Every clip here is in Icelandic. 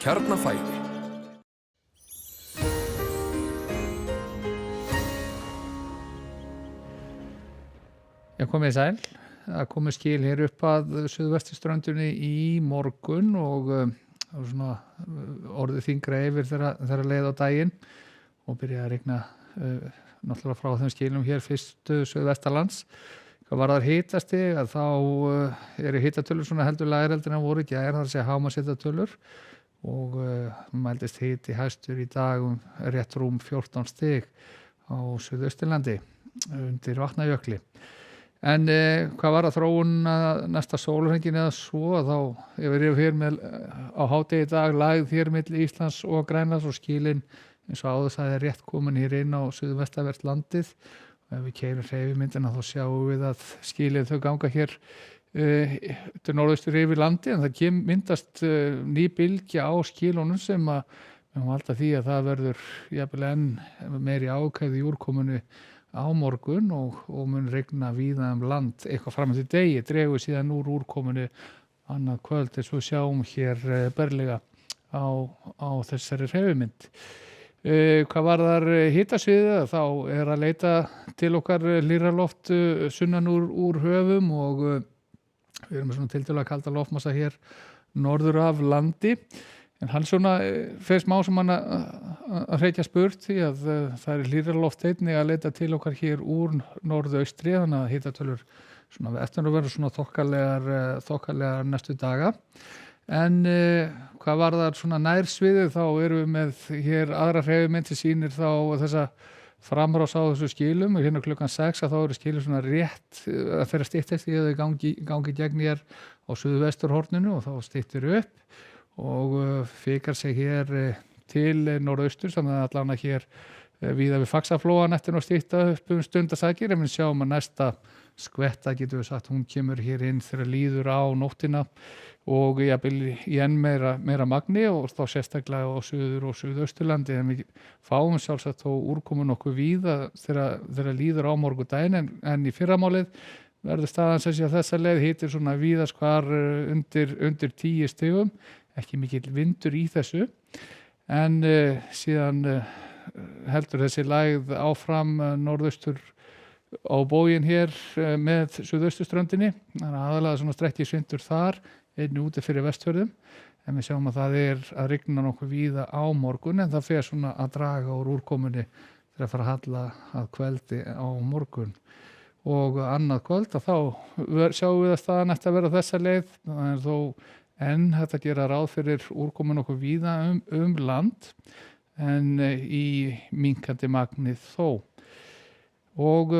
Kjarnafæði. Komið sæl. Það komið skil hér upp að suðvesturströndinni í morgun og svona orðið þyngra yfir þegar leið á daginn og byrjaði að rigna náttúrulega frá þeim skilum hér fyrst suðvesturlands. Hvað var þar hitastig að þá eru hitatölur svona heldur lægri heldur en voru í gær, það sé hámarkshitatölur og mældist hiti hæstur í dag rétt rúm 14 stig á Suðausturlandi undir Vatnajökli. En hvað var að þróun næsta sólarhringin eða svo þá yfir hér með á hádegi í dag lægð hér milli Íslands og Grænlands og skilin eins og áður það rétt komin hér inn á suðvestanvert landið og ef við keyrum hreyfimyndina þá sjáum við að skilin þau ganga hér til norðaustur yfir landi en það myndast ný bylgja á skilunum sem að við halda því að það verður jafnvel enn meiri ákæði í úrkomunu á morgun og mun regna víða land eitthvað fram til degi, dregur síðan úr úrkomunu annað kvöld eins og við sjáum hér berlega á þessari hreyfimynd. Hvað varðar hitasviðið þá að leita til okkar hlýrra loft sunnan úr höfum og við erum með svona tiltölulega kalda loftmassa hér norður af landi. En hann svona fer smá sem hann að hreykja spurt því að það hlýrra loft einnig að leita til okkar hér úr norðaustri þannig að hitatölur svona eftir að vera svona þokkalegar næstu daga. En hvað varðar svona nærsviðið þá erum við með hér aðra hreyfimynd sem sýnir þá þessa framrás á þessu skilum og hérna klukkan 6 að þá eru skilur svona rétt að fyrir að styttast því að þau gangi gegn hér á suðvesturhorninu og þá styttir upp og fikar sig hér til norðaustur þannig að allan að hér víða við Faxaflóan eftir að stytta upp stundasakir en við sjáum að næsta skvetta getur við sagt hún kemur hér inn þegar líður á nóttina og jafnvel í enn meira magni og þá sérstaklega á suður og suðausturlandi en við fáum sjálfsagt þó úrkomun okkur víða þegar líður á morgundaginn en í fyrramálið verður staðan sem sé að þessa leið hitir svona víðast hvar undir 10 stigum ekki mikill vindur í þessu en síðan heldur þessi lægð áfram norðaustur á bóginn hér með suðausturströndinni þannig að aðalega svona strekkingsvindur þar einnig úti fyrir Vestfjörðum en við sjáum að það að rigna nokkuð víða á morgun en það fer svona að draga úr úrkomunni þegar að fara að halla að kveldi á morgun og annað kvöld að þá sjáum við að staðan eftir að vera þessa leið það er þó en þetta gera ráð fyrir úrkomun okkur víða land en í minnkandi magnið þó og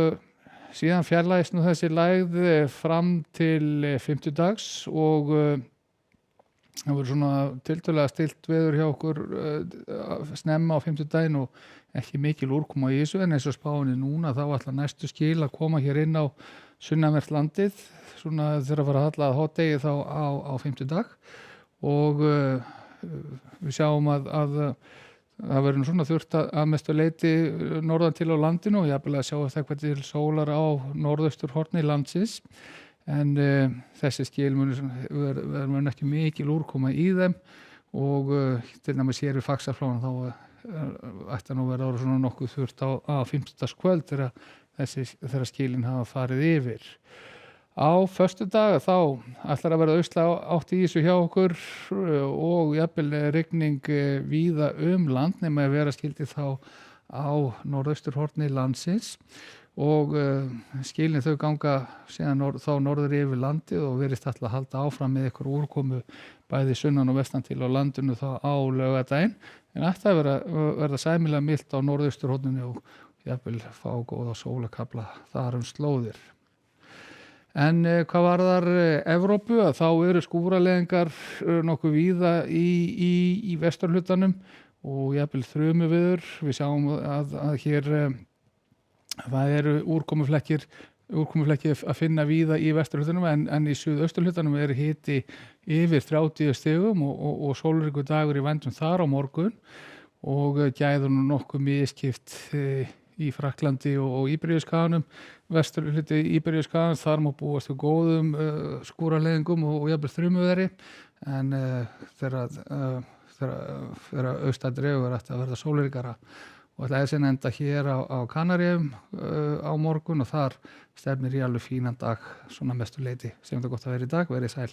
síðan fjarlægist nú þessi lægð fram til 50 dags og það verður svona tiltölulega stilt veður hjá okkur snemma á 50 daginn og ekki mikil úrkoma í þessu en eins og spáinni núna þá ætla næstu skil að koma hér inn á sunnanvert landið svona þegar að fara að halla að hádegi þá á 50 dag og við sjáum að það verður svona þurft að mestu leiti norðan til á landinu og jafnvel að sjá eitthvað til sólar á norðausturhorni landsins en þessi skil verður ekki mikil úrkoma í þeim og til dæmis hér við Faxaflóan þá ætti nú verða svona nokkuð þurft á 50. kvöld þegar skilin hafa farið yfir. Á föstudag þá ætlar að verða austlæg átt í þessu hjá okkur og jafnvel rigning víða land nema að vera skildi þá á norðausturhorni landsins og skilin þau ganga síðan þá norður yfir landið og verist alltaf að halda áfram með ykkur úrkomu bæði sunnan og vestan til á landinu þá á laugardaginn en ætti að verða sæmilega milt á norðausturhorninu og jafnvel fá góða sólakafla þar slóðir. En hvað varðar Evrópu að þá eru skúraleðingar nokkuð víða í vesturhlutanum og jafnvel þrumuveður. Við sjáum að hér það eru úrkomuflekkir að finna víða í vesturhlutanum en í suðausturhlutanum er hiti yfir 30 stigum og sólríkur dagur í vændum þar á morgun og gæðunum nokkuð miskipt í Frakklandi og Íberíuskaganum, vesturhluti Íberíuskagans, þar má búast við góðum skúraleðingum og jafnvel þrumuveðri en þegar þegar austan dregur ætti að verða sólríkara og ætla að enda hér á Kanaríum á morgun og þar stefnir í alveg fínan dag svona mestu leyti sem þetta gott að vera í dag, verið sæl.